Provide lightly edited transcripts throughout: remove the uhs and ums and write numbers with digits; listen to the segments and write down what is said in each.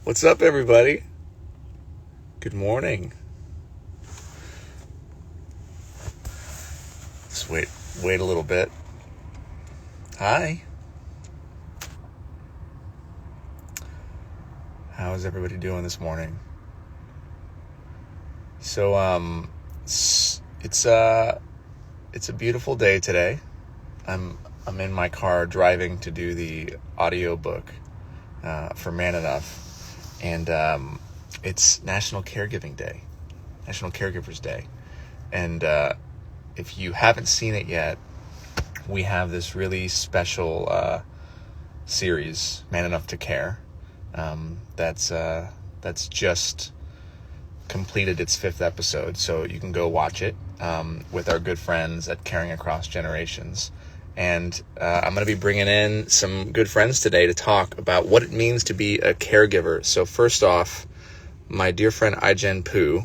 What's up, everybody? Good morning. Just wait a little bit. Hi. How is everybody doing this morning? So, it's a beautiful day today. I'm in my car driving to do the audiobook for Man Enough, and it's National Caregiving Day, National Caregivers Day, and if you haven't seen it yet, we have this really special series, Man Enough to Care, that's just completed its 5th episode, so you can go watch it with our good friends at Caring Across Generations. And I'm going to be bringing in some good friends today to talk about what it means to be a caregiver. So first off, my dear friend Ijen Poo,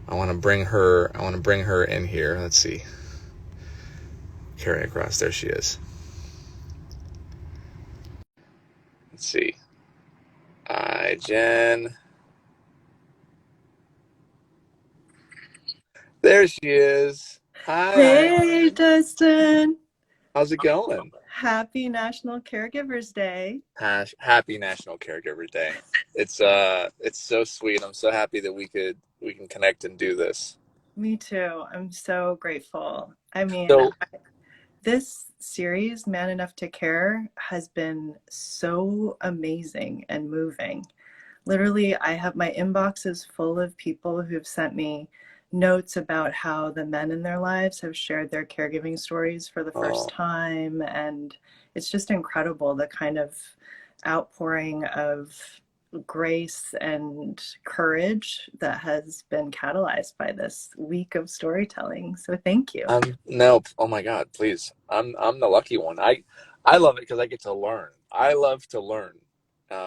I want to bring her in here. Let's see. Caring Across, there she is. Let's see. Ijen. There she is. Hi. Hey, Justin. How's it going? Happy National Caregivers Day. Happy National Caregiver Day. It's so sweet. I'm so happy that we can connect and do this. Me too. I'm so grateful. I mean, So this series, Man Enough to Care, has been so amazing and moving. Literally, I have my inbox is full of people who've sent me notes about how the men in their lives have shared their caregiving stories for the first time. And it's just incredible the kind of outpouring of grace and courage that has been catalyzed by this week of storytelling. So thank you. no, oh my God, please. I'm the lucky one. I love it because I get to learn. I love to learn.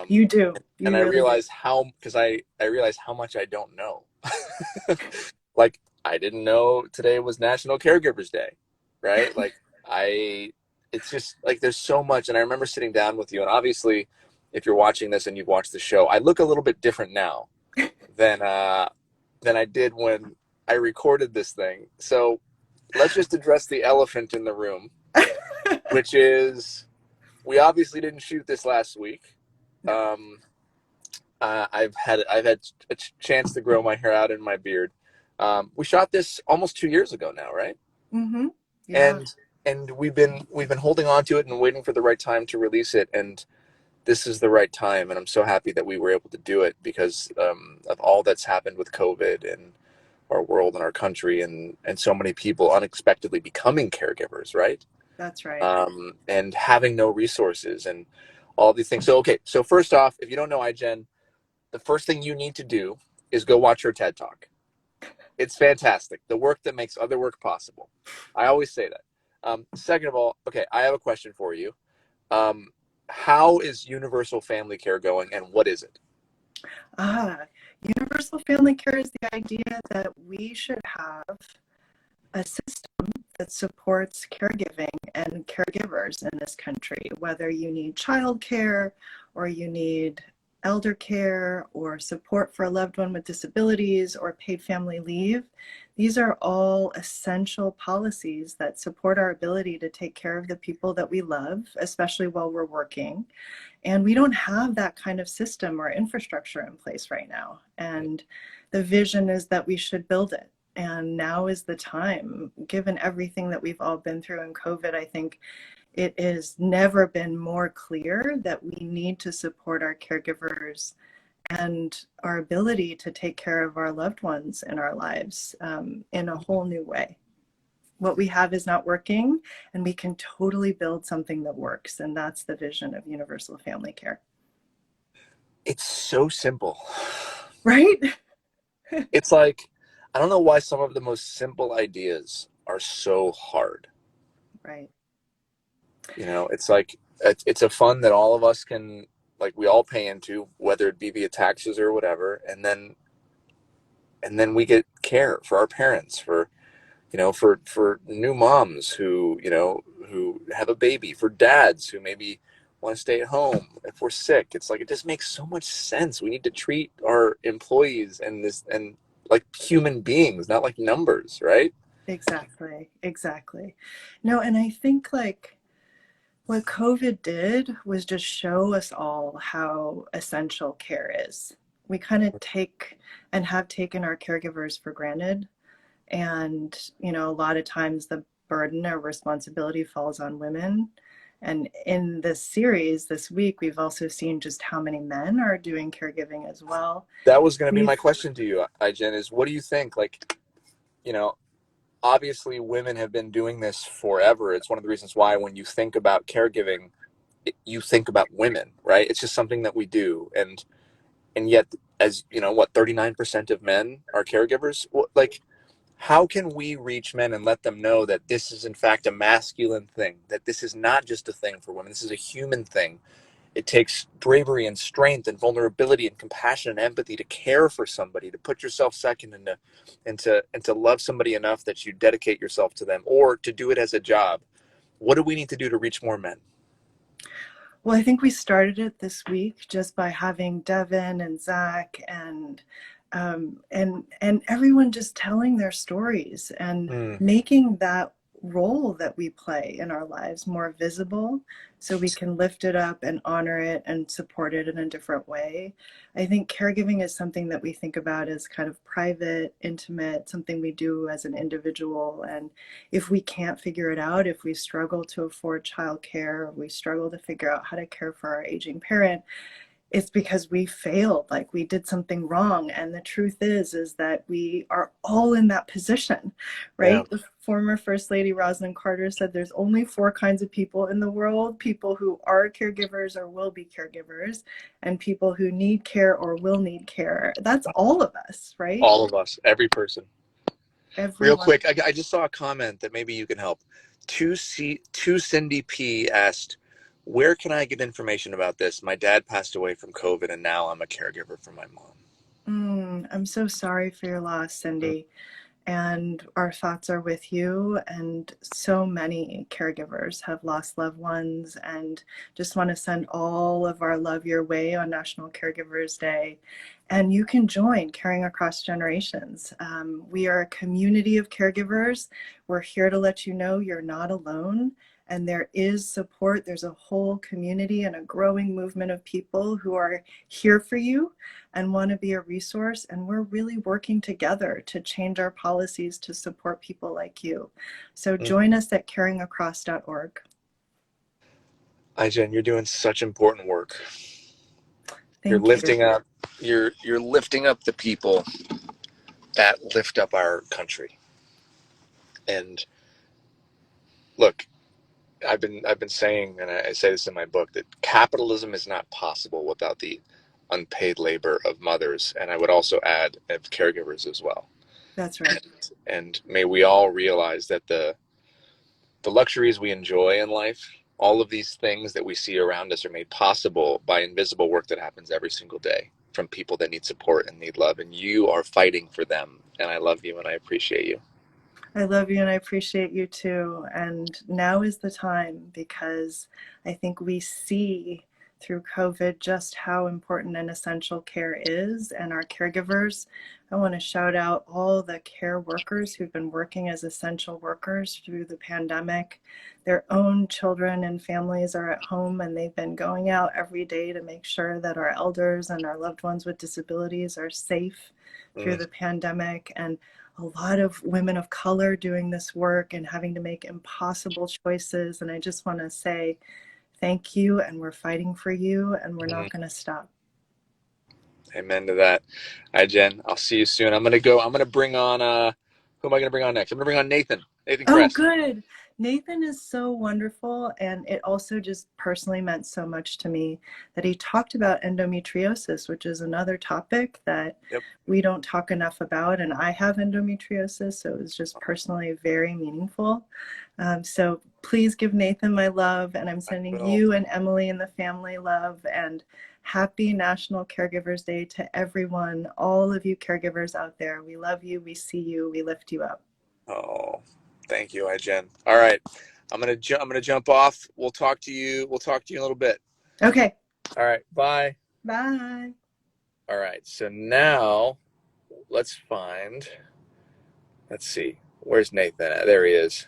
You do. And You I really do. realize because I realize how much I don't know. Like, I didn't know today was National Caregivers Day, right? Like, it's just like there's so much. And I remember sitting down with you, and obviously, if you're watching this and you've watched the show, I look a little bit different now than I did when I recorded this thing. So let's just address the elephant in the room, which is we obviously didn't shoot this last week. No. I've had a chance to grow my hair out and my beard. We shot this almost 2 years ago now, right? Mm-hmm. Yeah. And we've been holding on to it and waiting for the right time to release it, and this is the right time. And I'm so happy that we were able to do it because of all that's happened with COVID and our world and our country, and so many people unexpectedly becoming caregivers, right? That's right. And having no resources and all these things. So okay, so first off, if you don't know iGen, the first thing you need to do is go watch her TED Talk. It's fantastic. The work that makes other work possible. I always say that. Second of all, okay, I have a question for you. How is universal family care going, and what is it? Universal family care is the idea that we should have a system that supports caregiving and caregivers in this country, whether you need childcare or you need elder care or support for a loved one with disabilities or paid family leave. These are all essential policies that support our ability to take care of the people that we love, especially while we're working. And we don't have that kind of system or infrastructure in place right now. And the vision is that we should build it. And now is the time, given everything that we've all been through in COVID. I think it has never been more clear that we need to support our caregivers and our ability to take care of our loved ones in our lives in a whole new way. What we have is not working, and we can totally build something that works. And that's the vision of universal family care. It's so simple. Right? It's like, I don't know why some of the most simple ideas are so hard. Right. It's like, it's a fund that all of us can, like, we all pay into, whether it be via taxes or whatever. And then we get care for our parents, for new moms who have a baby, for dads who maybe want to stay at home, if we're sick. It's like, it just makes so much sense. We need to treat our employees and like human beings, not like numbers, right? Exactly, exactly. No, and I think like what COVID did was just show us all how essential care is. We kind of take and have taken our caregivers for granted. And, a lot of times the burden or responsibility falls on women. And in this series this week, we've also seen just how many men are doing caregiving as well. That was going to be my We've, question to you, Jen, is what do you think? Like, you know, obviously women have been doing this forever. It's one of the reasons why when you think about caregiving, you think about women, right? It's just something that we do. And yet, as you know, what, 39% of men are caregivers? Like, how can we reach men and let them know that this is in fact a masculine thing, that this is not just a thing for women, this is a human thing. It takes bravery and strength and vulnerability and compassion and empathy to care for somebody, to put yourself second, and to love somebody enough that you dedicate yourself to them, or to do it as a job. What do we need to do to reach more men? well, I think we started it this week just by having Devin and Zach and everyone just telling their stories and Mm, making that role that we play in our lives more visible so we can lift it up and honor it and support it in a different way. I think caregiving is something that we think about as kind of private, intimate, something we do as an individual. And if we can't figure it out, if we struggle to afford childcare, we struggle to figure out how to care for our aging parent, it's because we failed, like we did something wrong. And the truth is that we are all in that position, yeah. right? The former First Lady Rosalind Carter said there's only four kinds of people in the world: people who are caregivers or will be caregivers, and people who need care or will need care. That's all of us, right? All of us, every person. Real Everyone. quick, I just saw a comment that maybe you can help. Two Cindy P asked, "Where can I get information about this? My dad passed away from COVID, and now I'm a caregiver for my mom." I'm so sorry for your loss, Mm. Cindy. And our thoughts are with you. And so many caregivers have lost loved ones, and just want to send all of our love your way on National Caregivers Day. And you can join Caring Across Generations. We are a community of caregivers. We're here to let you know you're not alone. And there is support. There's a whole community and a growing movement of people who are here for you and want to be a resource. And we're really working together to change our policies to support people like you. So Mm. join us at caringacross.org. Hi, Jen, you're doing such important work. You're Thank you. lifting up, you're lifting up the people that lift up our country. And look, I've been saying, and I say this in my book, that capitalism is not possible without the unpaid labor of mothers, and I would also add of caregivers as well. That's right. And may we all realize that the luxuries we enjoy in life, all of these things that we see around us, are made possible by invisible work that happens every single day from people that need support and need love. And you are fighting for them. And I love you and I appreciate you. I love you and I appreciate you too. And now is the time, because I think we see through COVID just how important and essential care is, and our caregivers. I want to shout out all the care workers who've been working as essential workers through the pandemic. Their own children and families are at home, and they've been going out every day to make sure that our elders and our loved ones with disabilities are safe through Mm, the pandemic. And a lot of women of color doing this work and having to make impossible choices. And I just want to say thank you, and we're fighting for you, and we're mm. not going to stop. Amen to that. Hi, Jen. I'll see you soon. I'm gonna bring on who am I gonna bring on next? I'm gonna bring on Nathan. Nathan Oh, Kress. good. Nathan is so wonderful. And it also just personally meant so much to me that he talked about endometriosis, which is another topic that Yep. we don't talk enough about. And I have endometriosis, so it was just personally very meaningful. So please give Nathan my love. And I'm I sending will. you and Emily and the family love. And happy National Caregivers Day to everyone, all of you caregivers out there. We love you. We see you. We lift you up. Oh, thank you, hi, Jen. All right. I'm gonna jump off. We'll talk to you in a little bit. Okay. All right, bye. Bye. All right, so now let's see, where's Nathan at? There he is.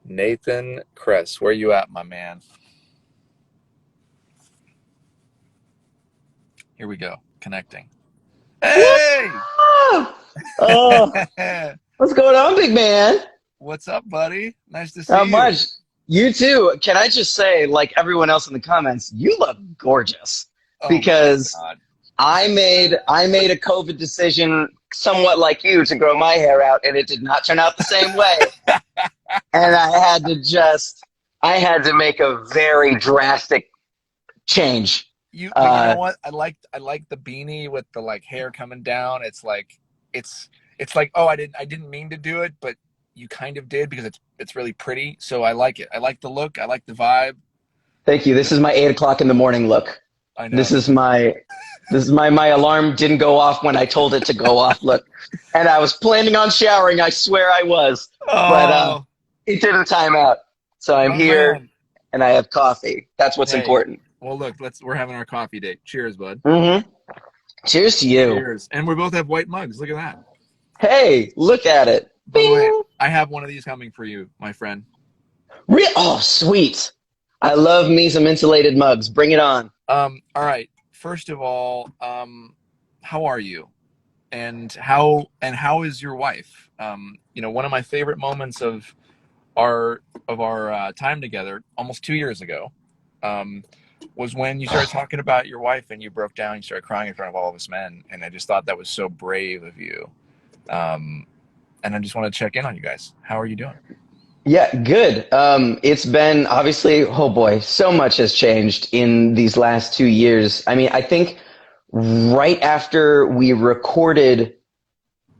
Nathan Kress, where you at, my man? Here we go, connecting. Hey! Woo! Oh, what's going on, big man? What's up, buddy? Nice to Not see you. much. You too. Can I just say, like everyone else in the comments, you look gorgeous Oh my because God. I made a COVID decision, somewhat like you, to grow my hair out, and it did not turn out the same way. And I had to make a very drastic change. But you know Uh, what? I like the beanie with the like hair coming down. It's it's like, oh, I didn't mean to do it, but you kind of did because it's really pretty. So I like it. I like the look. I like the vibe. Thank you. This is my 8 o'clock in the morning look. I This know. is my my alarm didn't go off when I told it to go off. Look, and I was planning on showering. I swear I was, but Oh, it didn't time out. So I'm my here, man. and I have coffee. That's what's Hey, important. well, look, we're having our coffee date. Cheers, bud. Hmm. Cheers to you. Cheers. And we both have white mugs. Look at that. Hey, look at it. By the way, Bing. I have one of these coming for you, my friend. Oh, sweet. I love me some insulated mugs. Bring it on. All right. First of all, how are you? And how is your wife? One of my favorite moments of our time together, almost 2 years ago, um, was when you started talking about your wife and you broke down. You started crying in front of all of us men, and I just thought that was so brave of you. Um, and I just want to check in on you guys. How are you doing? Yeah, good. It's been obviously, oh boy, so much has changed in these last 2 years. I mean, I think right after we recorded,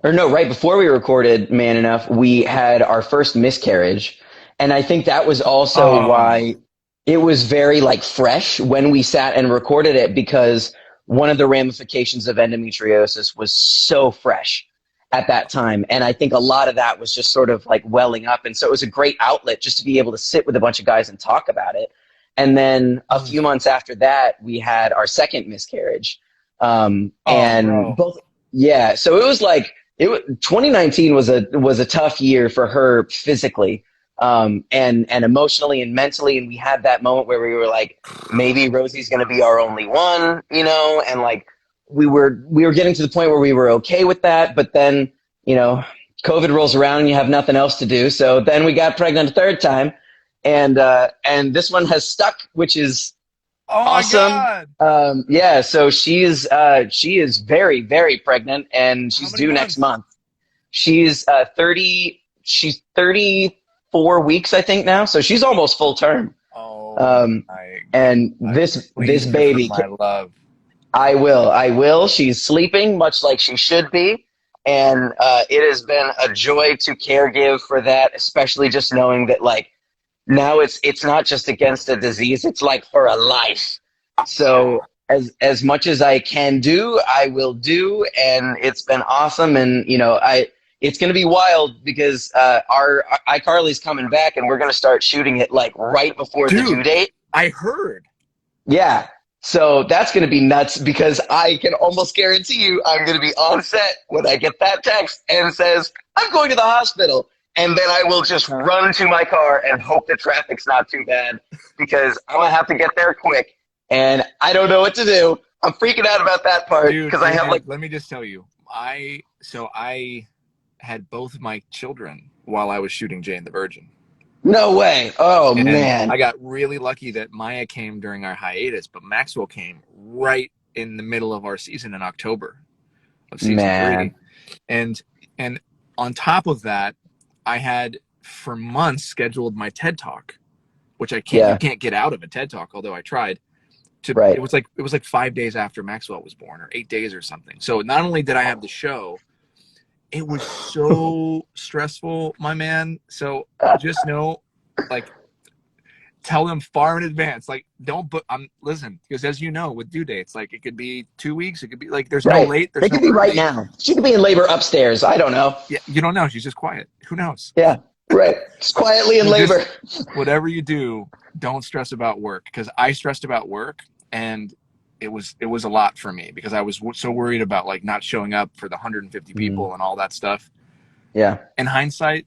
or no, right before we recorded Man Enough, we had our first miscarriage. And I think that was also Oh, why it was very like fresh when we sat and recorded it because one of the ramifications of endometriosis was so fresh at that time. And I think a lot of that was just sort of like welling up. And so it was a great outlet just to be able to sit with a bunch of guys and talk about it. And then a mm. few months after that, we had our second miscarriage. Oh, And bro. both, yeah. So it was like, 2019 was a tough year for her physically, and emotionally and mentally. And we had that moment where we were like, maybe Rosie's going to be our only one, and like we were getting to the point where we were okay with that. But then, you know, COVID rolls around and you have nothing else to do. So then we got pregnant a third time, and this one has stuck, which is Oh my awesome. God. Yeah, so she is very, very pregnant, and How she's many due next months? month. She's 30. She's 34 weeks, I think now. So she's almost full term. Oh Um, my and God. this Please give her baby, my love. I will. She's sleeping, much like she should be, and it has been a joy to caregive for that, especially just knowing that like now it's not just against a disease; it's like for a life. Yeah. So as much as I can do, I will do, and it's been awesome. And it's going to be wild because our iCarly's coming back, and we're going to start shooting it like right before the due Dude, date. I heard. Yeah. So that's going to be nuts because I can almost guarantee you I'm going to be on set when I get that text and says, I'm going to the hospital. And then I will just run to my car and hope the traffic's not too bad because I'm going to have to get there quick. And I don't know what to do. I'm freaking out about that part Dude, because I hey have like, dude, let me just tell you. I had both of my children while I was shooting Jane the Virgin. no way. Oh, And man. I got really lucky that Maya came during our hiatus, but Maxwell came right in the middle of our season in October of season three. Man. And and on top of that, I had for months scheduled my TED Talk, which you Yeah. can't get out of a TED Talk, although I tried. Right. It was like 5 days after Maxwell was born, or 8 days or something. So not only did I have the show, it was so stressful, my man. So just know, like, tell them far in advance. Like, don't book. Listen, because as you know, with due dates, like it could be 2 weeks. It could be like there's no Right. late, They there's no could be right early. now. She could be in labor upstairs. I don't know. Yeah, you don't know. She's just quiet. Who knows? Yeah. Right. Just quietly in So labor. whatever you do, don't stress about work, because I stressed about work, and it was a lot for me because I was so worried about like not showing up for the 150 Mm. people and all that stuff. Yeah. In hindsight,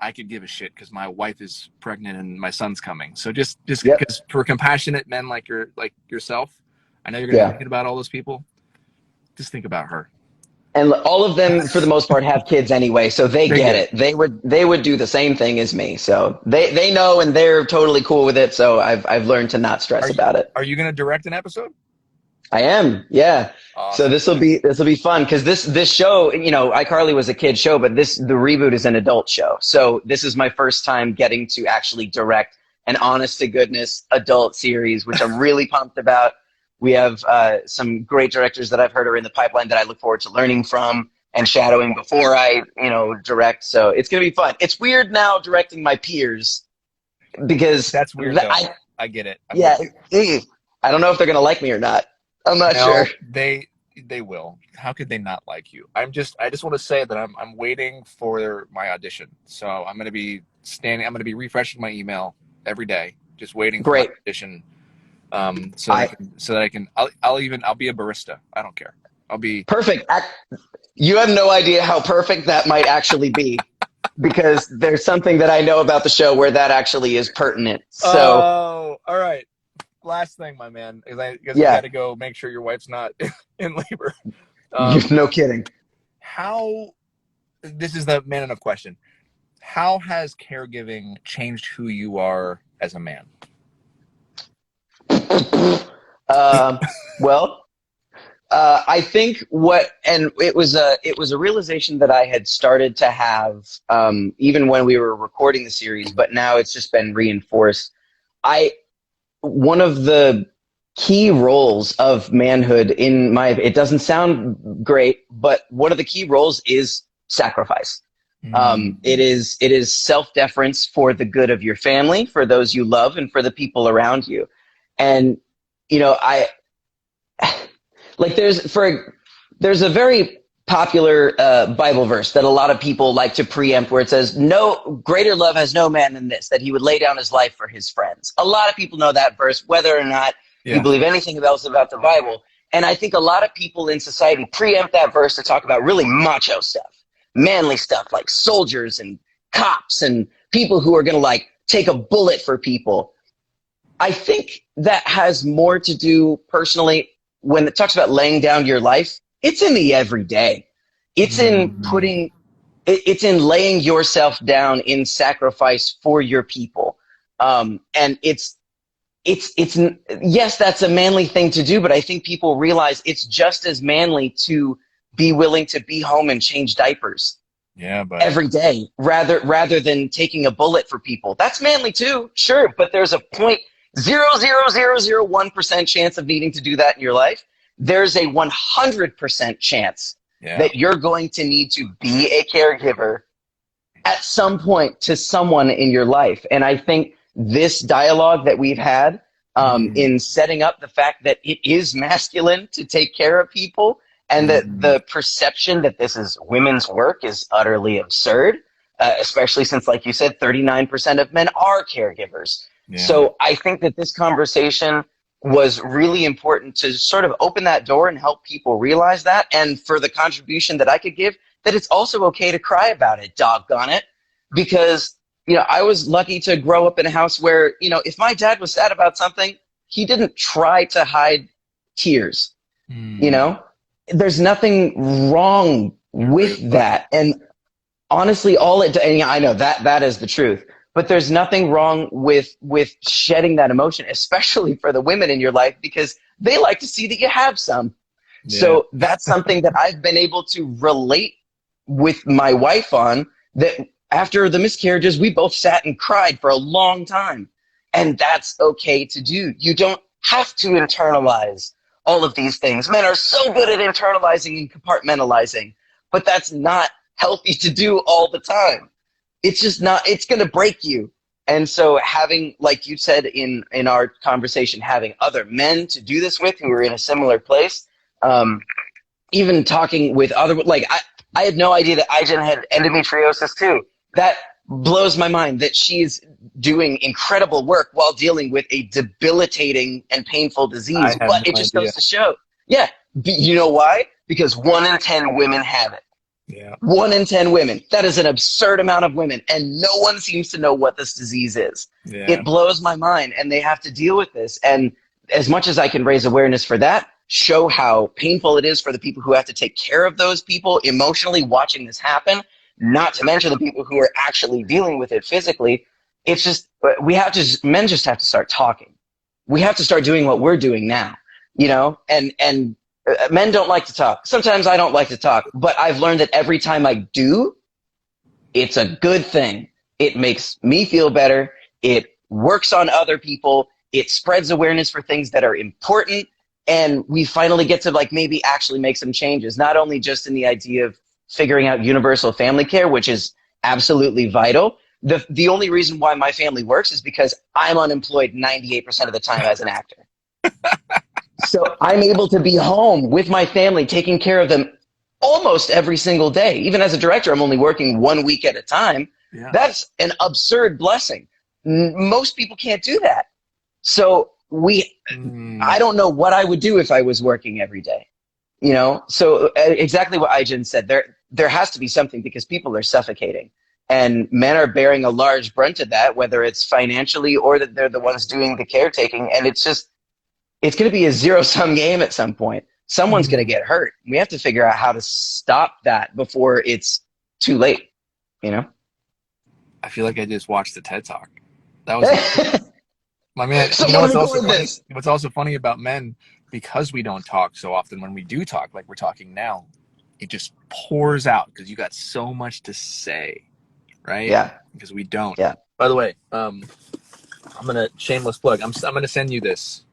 I could give a shit because my wife is pregnant and my son's coming. So just Yep. because for compassionate men like yourself, I know you're gonna be Yeah. thinking about all those people. Just think about her. And all of them, for the most part, have kids anyway, so they They get get it. it. They would do the same thing as me, so they know and they're totally cool with it. So I've learned to not stress Are you about it. are you gonna direct an episode? I am, yeah. So Awesome. this will be fun because this show, iCarly was a kid show, but the reboot is an adult show. So this is my first time getting to actually direct an honest to goodness adult series, which I'm really pumped about. We have some great directors that I've heard are in the pipeline that I look forward to learning from and shadowing before I, direct. So it's gonna be fun. It's weird now directing my peers because That's weird though. I get it. I'm yeah, with you. I don't know if they're gonna like me or not. I'm not sure. No, they will. How could they not like you? I just want to say that I'm waiting for my audition. So I'm gonna be refreshing my email every day, just waiting for my Great. audition. I So that I can I'll be a barista. I don't care. I'll be Perfect. You have no idea how perfect that might actually be because there's something that I know about the show where that actually is pertinent. So, Oh, all right. Last thing, my man, because you got yeah, to go make sure your wife's not in labor. Um, no kidding. how this is the man enough question. How has caregiving changed who you are as a man? Um, well, I think and it was a realization that I had started to have even when we were recording the series, but now it's just been reinforced. I One of the key roles of manhood it doesn't sound great, but one of the key roles is sacrifice. It is self-deference for the good of your family, for those you love, and for the people around you. And I like there's a very popular Bible verse that a lot of people like to preempt where it says, no greater love has no man than this, that he would lay down his life for his friends. A lot of people know that verse, whether or not you Yeah. believe anything else about the Bible. And I think a lot of people in society preempt that verse to talk about really macho stuff, manly stuff like soldiers and cops and people who are going to like take a bullet for people. I think that has more to do personally when it talks about laying down your life. It's in the everyday. It's in it's in laying yourself down in sacrifice for your people. And it's yes, that's a manly thing to do, but I think people realize it's just as manly to be willing to be home and change diapers Yeah, but every day rather than taking a bullet for people. That's manly too, sure, but there's a 0.00001% chance of needing to do that in your life. There's a 100% chance yeah. that you're going to need to be a caregiver at some point to someone in your life. And I think this dialogue that we've had in setting up the fact that it is masculine to take care of people and that the perception that this is women's work is utterly absurd, especially since, like you said, 39% of men are caregivers. Yeah. So I think that this conversation was really important to sort of open that door and help people realize that. And for the contribution that I could give, that it's also okay to cry about it, doggone it. Because, I was lucky to grow up in a house where, if my dad was sad about something, he didn't try to hide tears. There's nothing wrong with that. And honestly, and I know that is the truth. But there's nothing wrong with shedding that emotion, especially for the women in your life, because they like to see that you have some. Yeah. So that's something that I've been able to relate with my wife on, that after the miscarriages, we both sat and cried for a long time. And that's okay to do. You don't have to internalize all of these things. Men are so good at internalizing and compartmentalizing, but that's not healthy to do all the time. It's just not, it's going to break you. And so having, like you said in our conversation, having other men to do this with who are in a similar place, even talking with other, like I had no idea that Ijen had endometriosis too. That blows my mind that she's doing incredible work while dealing with a debilitating and painful I disease. have But no it just idea. goes to show, yeah, you know why? Because 1 in 10 women have it. Yeah. 1 in 10 women. That is an absurd amount of women, and no one seems to know what this disease is. Yeah. It blows my mind, and they have to deal with this. And as much as I can raise awareness for that, show how painful it is for the people who have to take care of those people emotionally watching this happen, not to mention the people who are actually dealing with it physically. It's just, men just have to start talking. We have to start doing what we're doing now, and men don't like to talk. Sometimes I don't like to talk, but I've learned that every time I do, it's a good thing. It makes me feel better. It works on other people. It spreads awareness for things that are important. And we finally get to maybe actually make some changes, not only just in the idea of figuring out universal family care, which is absolutely vital. The only reason why my family works is because I'm unemployed 98% of the time as an actor. So I'm able to be home with my family, taking care of them almost every single day. Even as a director, I'm only working 1 week at a time. Yeah. That's an absurd blessing. Most people can't do that. So I don't know what I would do if I was working every day. So exactly what Aijen said, there has to be something, because people are suffocating, and men are bearing a large brunt of that, whether it's financially or that they're the ones doing the caretaking. And it's going to be a zero-sum game at some point. Someone's going to get hurt. We have to figure out how to stop that before it's too late, I feel like I just watched the TED Talk. That was my man. Someone What's also record funny? this. What's also funny about men, because we don't talk so often, when we do talk, like we're talking now, it just pours out because you got so much to say, right? Yeah. Because we don't. Yeah. By the way, I'm gonna shameless plug. I'm gonna send you this.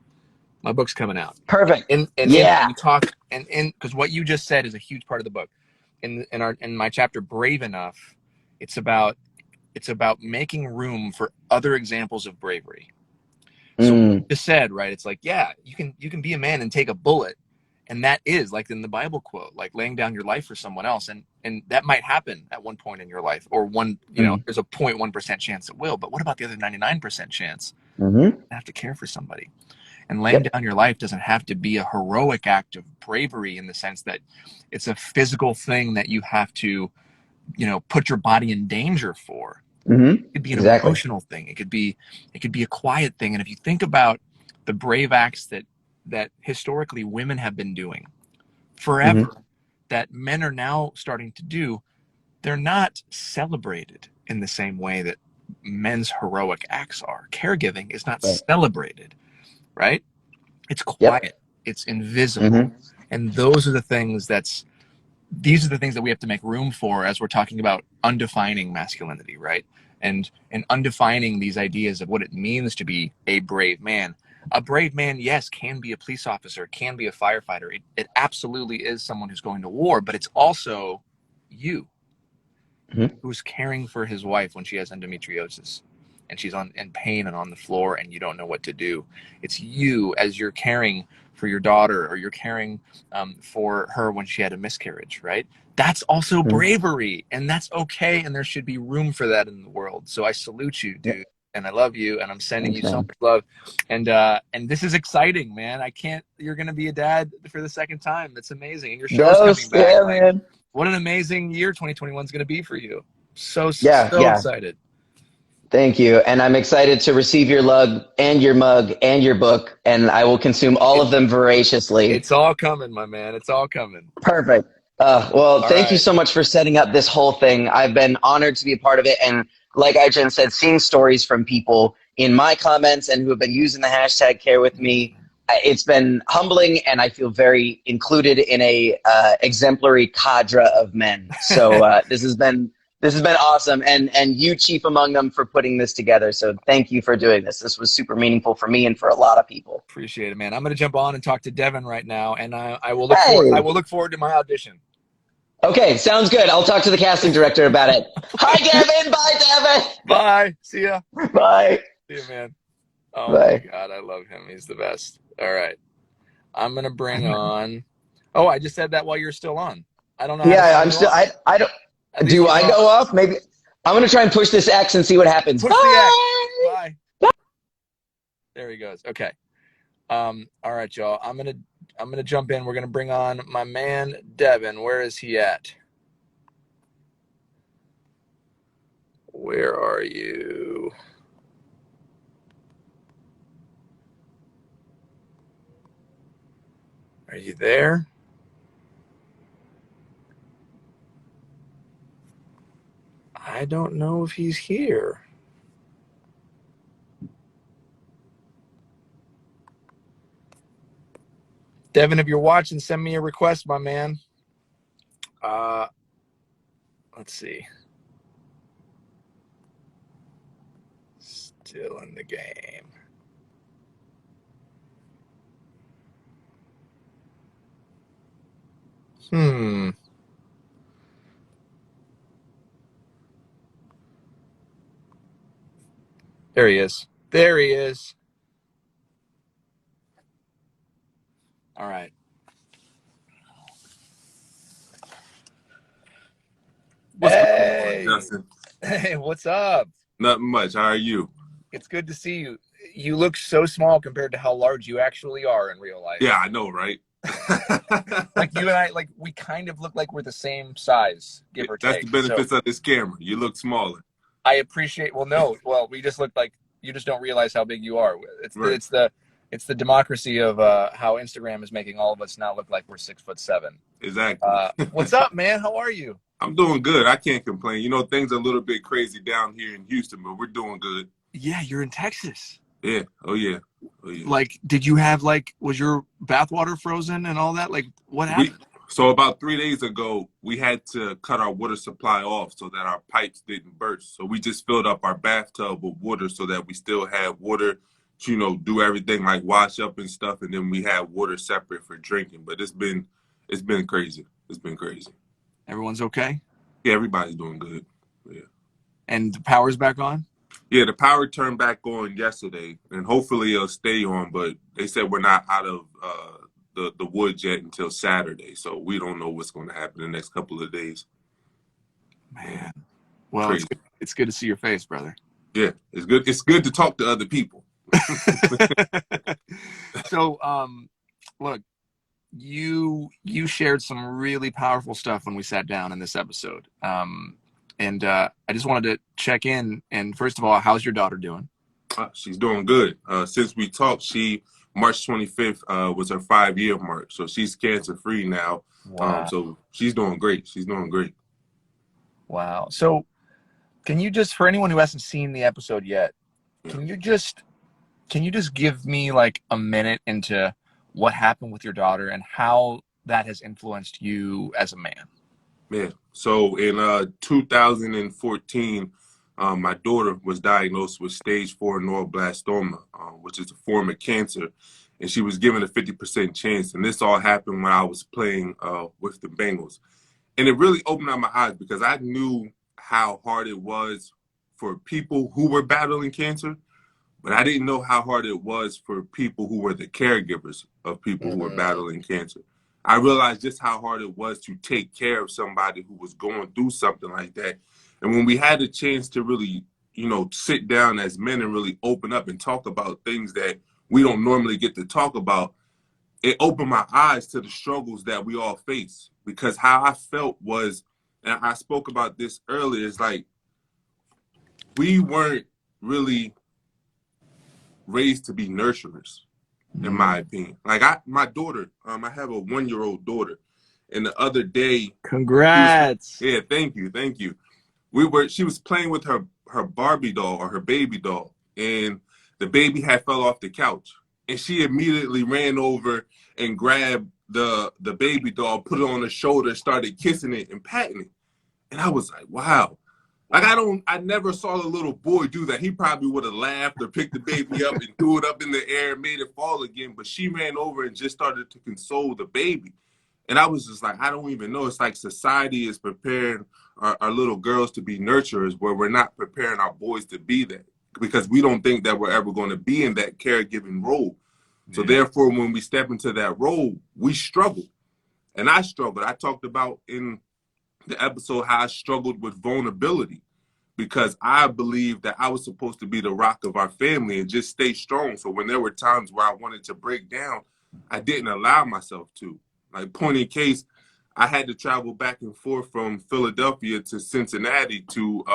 My book's coming out. Perfect. And Yeah. you talk and because what you just said is a huge part of the book. In my chapter, Brave Enough, it's about making room for other examples of bravery. So you just said, right, it's like, yeah, you can be a man and take a bullet, and that is, like in the Bible quote, like laying down your life for someone else, and that might happen at one point in your life, or there's a 0.1% chance it will, but what about the other 99% chance? You have to care for somebody. And laying down your life doesn't have to be a heroic act of bravery in the sense that it's a physical thing that you have to, put your body in danger for. It could be an emotional thing. It could be a quiet thing. And if you think about the brave acts that historically women have been doing forever, that men are now starting to do, they're not celebrated in the same way that men's heroic acts are. Caregiving is not celebrated, right? It's quiet. It's invisible. And these are the things that we have to make room for as we're talking about undefining masculinity, right? And undefining these ideas of what it means to be a brave man. A brave man, yes, can be a police officer, can be a firefighter. It absolutely is someone who's going to war, but it's also you who's caring for his wife when she has endometriosis and she's in pain and on the floor and you don't know what to do. It's you as you're caring for your daughter, or you're caring for her when she had a miscarriage, right? That's also bravery, and that's okay, and there should be room for that in the world. So I salute you, dude, and I love you, and I'm sending you so much love. And this is exciting, man. You're going to be a dad for the second time. That's amazing. And your show's coming back. Yeah, man. What an amazing year 2021 is going to be for you. So excited. Thank you. And I'm excited to receive your lug and your mug and your book, and I will consume all of them voraciously. It's all coming, my man. It's all coming. Perfect. Thank you so much for setting up this whole thing. I've been honored to be a part of it. And like Aijen said, seeing stories from people in my comments and who have been using the hashtag care with me, it's been humbling, and I feel very included in a exemplary cadre of men. So this has been awesome, and you chief among them, for putting this together. So thank you for doing this. This was super meaningful for me and for a lot of people. Appreciate it, man. I'm going to jump on and talk to Devin right now, and I will look forward to my audition. Okay, sounds good. I'll talk to the casting director about it. Hi, Devin. Bye, Devin. Bye. See ya. Bye. See you, man. Oh Bye. my God, I love him. He's the best. All right, I'm going to bring on. Oh, I just said that while you're still on. I don't know. Yeah, I'm still. I don't. Do I go off? Maybe I'm going to try and push this X and see what happens. Push Bye! the X. Bye. There he goes. Okay. All right, y'all. I'm gonna jump in. We're gonna bring on my man Devin. Where is he at? Where are you? Are you there? I don't know if he's here. Devin, if you're watching, send me a request, my man. Let's see. Still in the game. There he is. There he is. All right. What's going on, Justin? Hey, what's up? Nothing much. How are you? It's good to see you. You look so small compared to how large you actually are in real life. Yeah, I know, right? Like you and I, like we kind of look like we're the same size, give or That's take. the benefits of this camera. You look smaller. I appreciate. Well, we just look like you just don't realize how big you are. Right. It's the democracy of how Instagram is making all of us now look like we're 6'7". Exactly. What's up, man? How are you? I'm doing good. I can't complain. You know, things are a little bit crazy down here in Houston, but we're doing good. Yeah, you're in Texas. Yeah. Oh yeah. Oh yeah. Like, did you have was your bathwater frozen and all that? Like, what happened? So about 3 days ago, we had to cut our water supply off so that our pipes didn't burst. So we just filled up our bathtub with water so that we still had water to, you know, do everything like wash up and stuff, and then we had water separate for drinking. But it's been crazy. It's been crazy. Everyone's okay? Yeah, everybody's doing good. Yeah. And the power's back on? Yeah, the power turned back on yesterday, and hopefully it'll stay on. But they said we're not out of the woods yet until Saturday, so we don't know what's going to happen in the next couple of days. Man, well, it's good to see your face, brother. Yeah, it's good. It's good to talk to other people. So, look, you shared some really powerful stuff when we sat down in this episode. And I just wanted to check in. And first of all, how's your daughter doing? She's doing good. Since we talked, March 25th was her 5-year mark. So she's cancer-free now. Wow. So she's doing great. She's doing great. Wow. So can you just, for anyone who hasn't seen the episode yet, can you just give me like a minute into what happened with your daughter and how that has influenced you as a man? Yeah. So in 2014, my daughter was diagnosed with stage 4 neuroblastoma, which is a form of cancer, and she was given a 50% chance. And this all happened when I was playing with the Bengals. And it really opened up my eyes because I knew how hard it was for people who were battling cancer, but I didn't know how hard it was for people who were the caregivers of people who were battling cancer. I realized just how hard it was to take care of somebody who was going through something like that. And when we had the chance to really, you know, sit down as men and really open up and talk about things that we don't normally get to talk about, it opened my eyes to the struggles that we all face. Because how I felt was, and I spoke about this earlier, is like we weren't really raised to be nurturers, in my opinion. Like my daughter, I have a 1-year-old daughter, and the other day, congrats. Thank you. She was playing with her Barbie doll or her baby doll, and the baby had fell off the couch, and she immediately ran over and grabbed the baby doll, put it on her shoulder, started kissing it and patting it, and I was like, wow. Like I never saw the little boy do that. He probably would have laughed or picked the baby up and threw it up in the air and made it fall again. But she ran over and just started to console the baby. And I was just like, I don't even know. It's like society is preparing our little girls to be nurturers where we're not preparing our boys to be that because we don't think that we're ever going to be in that caregiving role. So therefore, when we step into that role, we struggle. And I struggled. I talked about in the episode how I struggled with vulnerability because I believed that I was supposed to be the rock of our family and just stay strong. So when there were times where I wanted to break down, I didn't allow myself to. Like, point in case, I had to travel back and forth from Philadelphia to Cincinnati to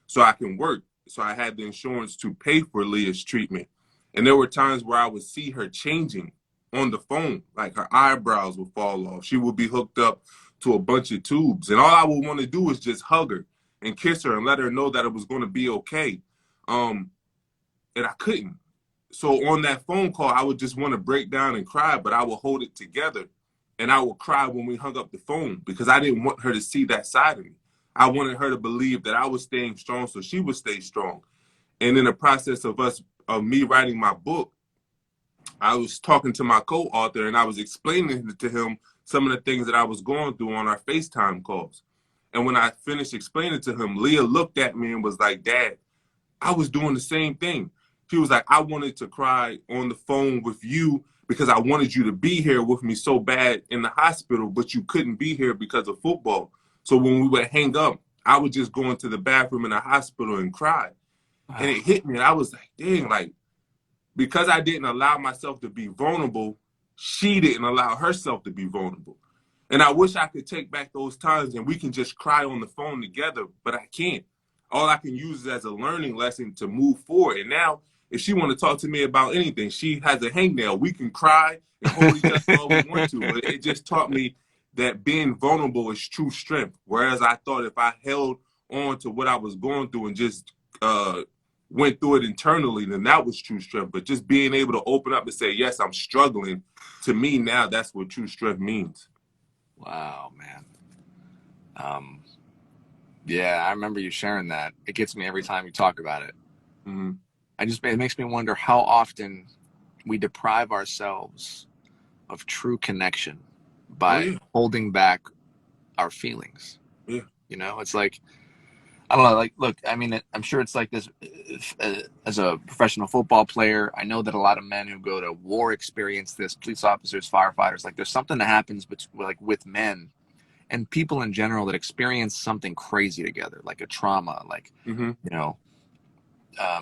so I can work. So I had the insurance to pay for Leah's treatment. And there were times where I would see her changing on the phone, like her eyebrows would fall off. She would be hooked up to a bunch of tubes. And all I would want to do is just hug her and kiss her and let her know that it was going to be okay. And I couldn't. So on that phone call, I would just want to break down and cry, but I would hold it together. And I would cry when we hung up the phone because I didn't want her to see that side of me. I wanted her to believe that I was staying strong so she would stay strong. And in the process of me writing my book, I was talking to my co-author and I was explaining to him some of the things that I was going through on our FaceTime calls. And when I finished explaining to him, Leah looked at me and was like, Dad, I was doing the same thing. She was like, I wanted to cry on the phone with you because I wanted you to be here with me so bad in the hospital, but you couldn't be here because of football. So when we would hang up, I would just go into the bathroom in the hospital and cry. Wow. And it hit me. And I was like, dang, like, because I didn't allow myself to be vulnerable, she didn't allow herself to be vulnerable. And I wish I could take back those times and we can just cry on the phone together, but I can't. All I can use is as a learning lesson to move forward. And now, if she want to talk to me about anything, she has a hangnail. We can cry and hold each other all we want to. But it just taught me that being vulnerable is true strength. Whereas I thought if I held on to what I was going through and just went through it internally, then that was true strength. But just being able to open up and say, yes, I'm struggling, to me now, that's what true strength means. Wow, man. Yeah, I remember you sharing that. It gets me every time you talk about it. Mm-hmm. It makes me wonder how often we deprive ourselves of true connection by holding back our feelings. Yeah. You know, it's like, I don't know, like, look, I mean, I'm sure it's like this as a professional football player. I know that a lot of men who go to war experience this, police officers, firefighters, like there's something that happens like with men and people in general that experience something crazy together, like a trauma, like, mm-hmm. you know,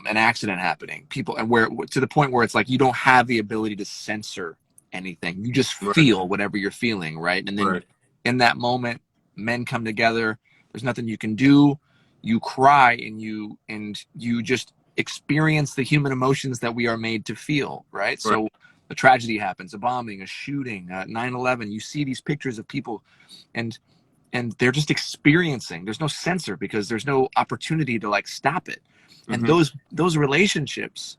an accident happening, people, and where to the point where it's like you don't have the ability to censor anything. You just feel whatever you're feeling, right? And then in that moment, men come together. There's nothing you can do. You cry and you just experience the human emotions that we are made to feel, right? So a tragedy happens, a bombing, a shooting, 9/11. You see these pictures of people, and they're just experiencing. There's no censor because there's no opportunity to like stop it. And those relationships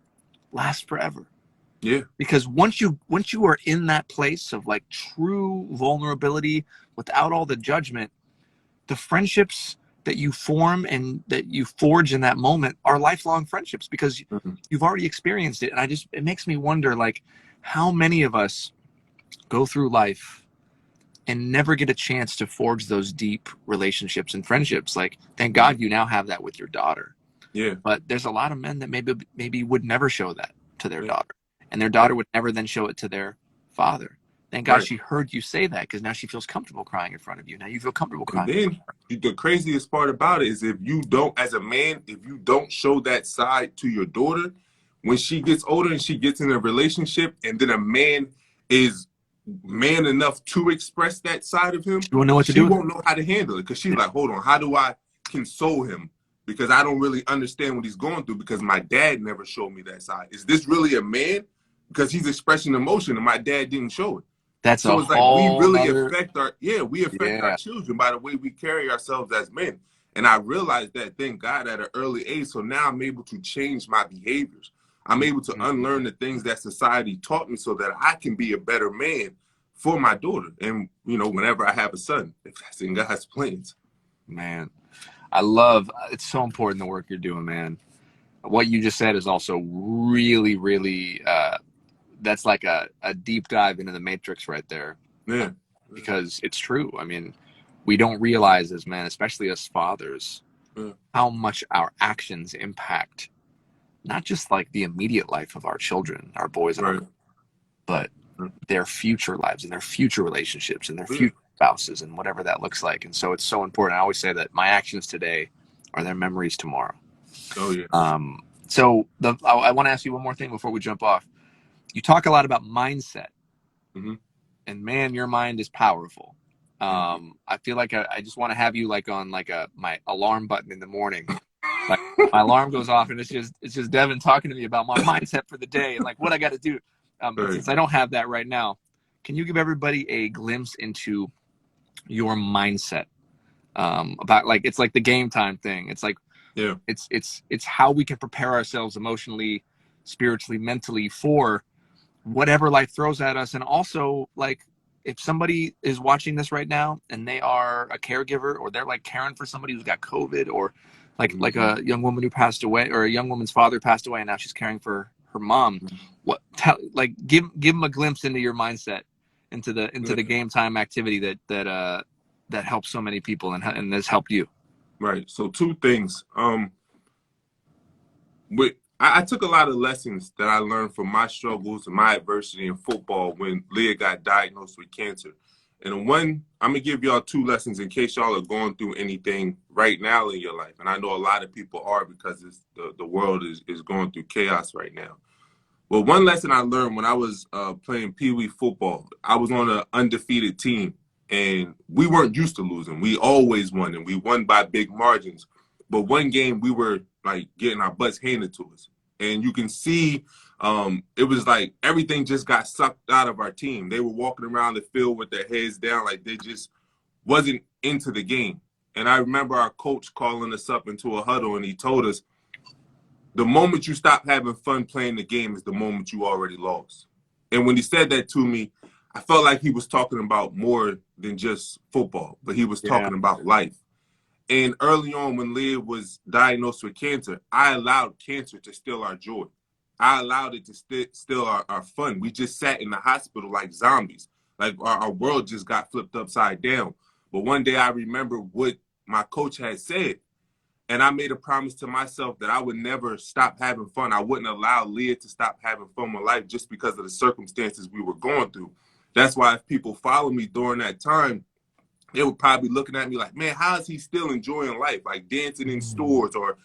last forever. Yeah. Because once you are in that place of like true vulnerability without all the judgment, the friendships that you form and that you forge in that moment are lifelong friendships because you've already experienced it. And it makes me wonder, like, how many of us go through life and never get a chance to forge those deep relationships and friendships. Like, thank God you now have that with your daughter. Yeah. But there's a lot of men that maybe would never show that to their daughter, and their daughter would never then show it to their father. Thank God she heard you say that, because now she feels comfortable crying in front of you. Now you feel comfortable crying. And then the craziest part about it is if you don't, as a man, if you don't show that side to your daughter, when she gets older and she gets in a relationship and then a man is man enough to express that side of him, she won't know what to do. She won't know how to handle it because she's like, hold on, how do I console him? Because I don't really understand what he's going through because my dad never showed me that side. Is this really a man? Because he's expressing emotion and my dad didn't show it. That's so it's like we really affect our our children by the way we carry ourselves as men. And I realized that, thank God, at an early age. So now I'm able to change my behaviors. I'm able to unlearn the things that society taught me so that I can be a better man for my daughter. And, you know, whenever I have a son, if that's in God's plans. Man, it's so important, the work you're doing, man. What you just said is also really, really, that's like a deep dive into the matrix right there. Yeah. Because it's true. I mean, we don't realize as men, especially as fathers, how much our actions impact not just like the immediate life of our children, our boys, and our girls, but their future lives and their future relationships and their future spouses and whatever that looks like. And so it's so important. I always say that my actions today are there memories tomorrow? Oh yeah. So I want to ask you one more thing before we jump off. You talk a lot about mindset, Mm-hmm. and man, your mind is powerful. Thank you. I feel like I just want to have you like on like my alarm button in the morning. Like my alarm goes off, and it's just Devin talking to me about my mindset for the day and like what I got to do. But Right. since I don't have that right now, can you give everybody a glimpse into your mindset? About like it's like the game time thing. It's like Yeah. it's how we can prepare ourselves emotionally, spiritually, mentally for whatever life throws at us. And also, like, if somebody is watching this right now and they are a caregiver, or they're like caring for somebody who's got COVID, or like Mm-hmm. a young woman who passed away, or a young woman's father passed away and now she's caring for her mom, give them a glimpse into your mindset, into Yeah. the game time activity that helps so many people and has helped you. Right. So two things. I took a lot of lessons that I learned from my struggles and my adversity in football when Leah got diagnosed with cancer. And one, I'm gonna give y'all two lessons in case y'all are going through anything right now in your life. And I know a lot of people are, because the world is going through chaos right now. Well, one lesson I learned when I was playing Pee Wee football, I was on an undefeated team, and we weren't used to losing. We always won, and we won by big margins. But one game, we were like getting our butts handed to us, and you can see it was like everything just got sucked out of our team. They were walking around the field with their heads down, like they just wasn't into the game. And I remember our coach calling us up into a huddle, and he told us, the moment you stop having fun playing the game is the moment you already lost. And when he said that to me, I felt like he was talking about more than just football, but he was Yeah. talking about life. And early on, when Leah was diagnosed with cancer, I allowed cancer to steal our joy. I allowed it to steal our fun. We just sat in the hospital like zombies. Like our world just got flipped upside down. But one day I remember what my coach had said. And I made a promise to myself that I would never stop having fun. I wouldn't allow Leah to stop having fun with life just because of the circumstances we were going through. That's why if people follow me during that time, they were probably looking at me like, man, how is he still enjoying life? Like dancing in stores or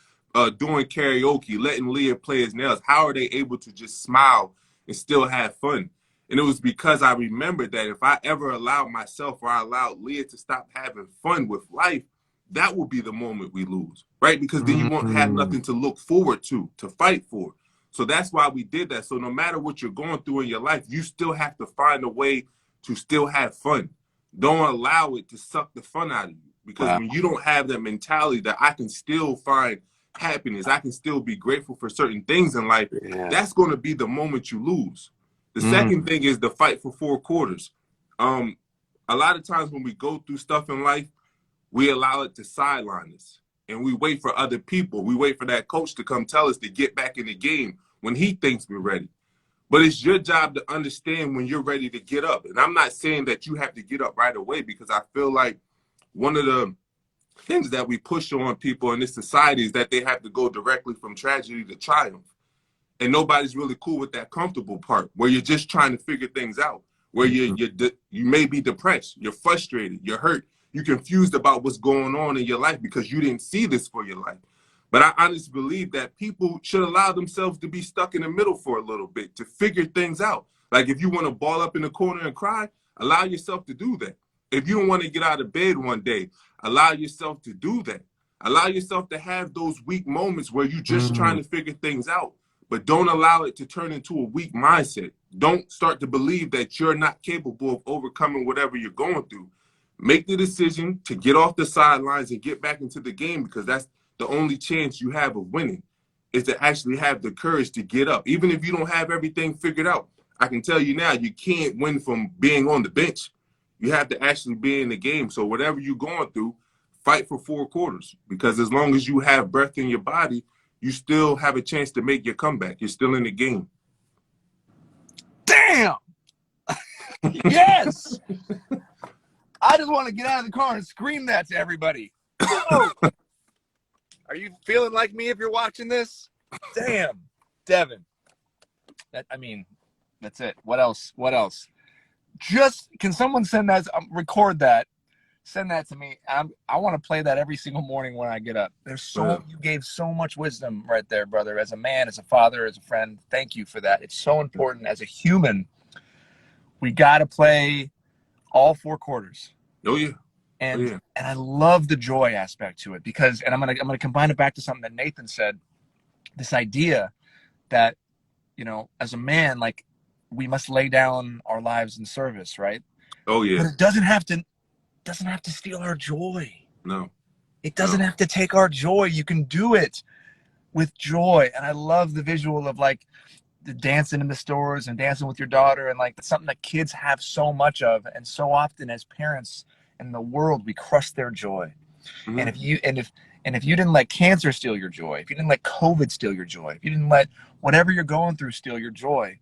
doing karaoke, letting Leah play his nails. How are they able to just smile and still have fun? And it was because I remembered that if I ever allowed myself or I allowed Leah to stop having fun with life, that will be the moment we lose, right? Because then you won't have Mm-hmm. nothing to look forward to fight for. So that's why we did that. So no matter what you're going through in your life, you still have to find a way to still have fun. Don't allow it to suck the fun out of you. Because Wow. when you don't have that mentality that I can still find happiness, I can still be grateful for certain things in life, Yeah. that's going to be the moment you lose. The second Mm. thing is the fight for four quarters. A lot of times when we go through stuff in life, we allow it to sideline us. And we wait for other people. We wait for that coach to come tell us to get back in the game when he thinks we're ready. But it's your job to understand when you're ready to get up. And I'm not saying that you have to get up right away, because I feel like one of the things that we push on people in this society is that they have to go directly from tragedy to triumph. And nobody's really cool with that comfortable part where you're just trying to figure things out, where you may be depressed, you're frustrated, you're hurt, you're confused about what's going on in your life because you didn't see this for your life. But I honestly believe that people should allow themselves to be stuck in the middle for a little bit to figure things out. Like if you want to ball up in the corner and cry, allow yourself to do that. If you don't want to get out of bed one day, allow yourself to do that. Allow yourself to have those weak moments where you're just trying Mm. to figure things out, but don't allow it to turn into a weak mindset. Don't start to believe that you're not capable of overcoming whatever you're going through. Make the decision to get off the sidelines and get back into the game, because that's the only chance you have of winning, is to actually have the courage to get up. Even if you don't have everything figured out, I can tell you now, you can't win from being on the bench. You have to actually be in the game. So whatever you're going through, fight for four quarters, because as long as you have breath in your body, you still have a chance to make your comeback. You're still in the game. Damn. Yes. I just want to get out of the car and scream that to everybody. Whoa. Are you feeling like me if you're watching this? Damn, Devin. That's it. What else? Just, can someone send that, record that, Send that to me. I want to play that every single morning when I get up. You gave so much wisdom right there, brother. As a man, as a father, as a friend, thank you for that. It's so important. As a human, we got to play all four quarters. Oh yeah. And I love the joy aspect to it because, and I'm gonna combine it back to something that Nathan said. This idea that, you know, as a man, like, we must lay down our lives in service, right? Oh yeah. But it doesn't have to steal our joy. No. It doesn't have to take our joy. You can do it with joy. And I love the visual of like the dancing in the stores and dancing with your daughter, and like that's something that kids have so much of, and so often as parents in the world we crush their joy. Mm-hmm. And if you didn't let cancer steal your joy, if you didn't let COVID steal your joy, if you didn't let whatever you're going through steal your joy,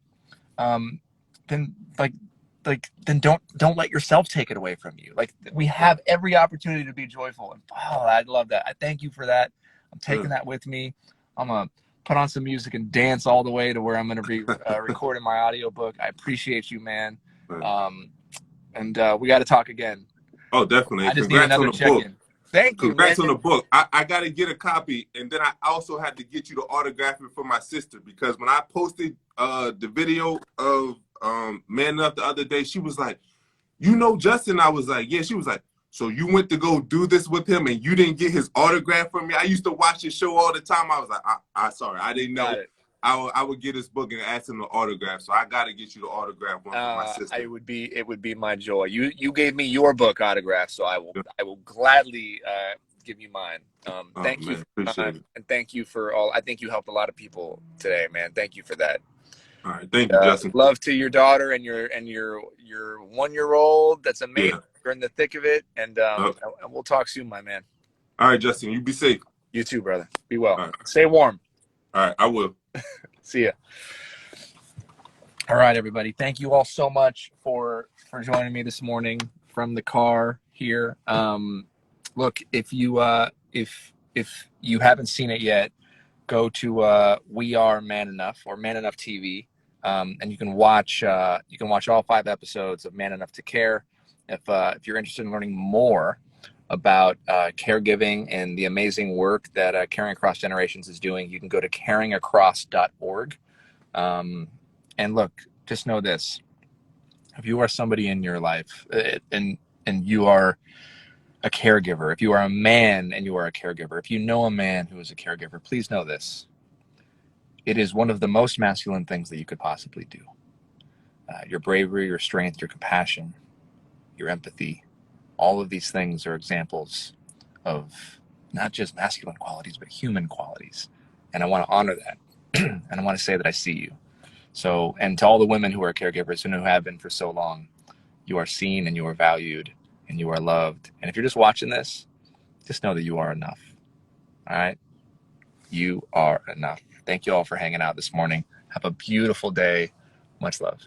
then then don't let yourself take it away from you. Like, we have every opportunity to be joyful. And I love that. I thank you for that. I'm taking that with me. I'm gonna put on some music and dance all the way to where I'm gonna be recording my audiobook. I appreciate you, man. And we got to talk again. Oh, definitely. I just need another check-in. Thank you, Congrats man. on the book. I got to get a copy, and then I also had to get you to autograph it for my sister, because when I posted the video of Man Enough the other day, she was like, "You know Justin?" I was like, "Yeah." She was like, "So you went to go do this with him, and you didn't get his autograph from me?" I used to watch his show all the time. I was like, "I sorry, I didn't know." I would get his book and ask him to autograph. So I got to get you the autograph one for my sister. It would be my joy. You gave me your book autograph, so I will gladly give you mine. Thank you for your time, and thank you for all. I think you helped a lot of people today, man. Thank you for that. All right, thank you, Justin. Love to your daughter and your 1-year-old. That's amazing. Yeah. You're in the thick of it, and we'll talk soon, my man. All right, Justin. You be safe. You too, brother. Be well. Right. Stay warm. All right, I will. See ya. All right, everybody. Thank you all so much for joining me this morning from the car here. Look, if you haven't seen it yet, go to We Are Man Enough, or Man Enough TV, and you can watch all 5 episodes of Man Enough to Care. If you're interested in learning more about caregiving and the amazing work that Caring Across Generations is doing, you can go to caringacross.org. And look, just know this: if you are somebody in your life and you are a caregiver, if you are a man and you are a caregiver, if you know a man who is a caregiver, please know this: it is one of the most masculine things that you could possibly do. Your bravery, your strength, your compassion, your empathy, all of these things are examples of not just masculine qualities, but human qualities. And I want to honor that. And I want to say that I see you. So, and to all the women who are caregivers and who have been for so long, you are seen and you are valued and you are loved. And if you're just watching this, just know that you are enough. All right? You are enough. Thank you all for hanging out this morning. Have a beautiful day. Much love.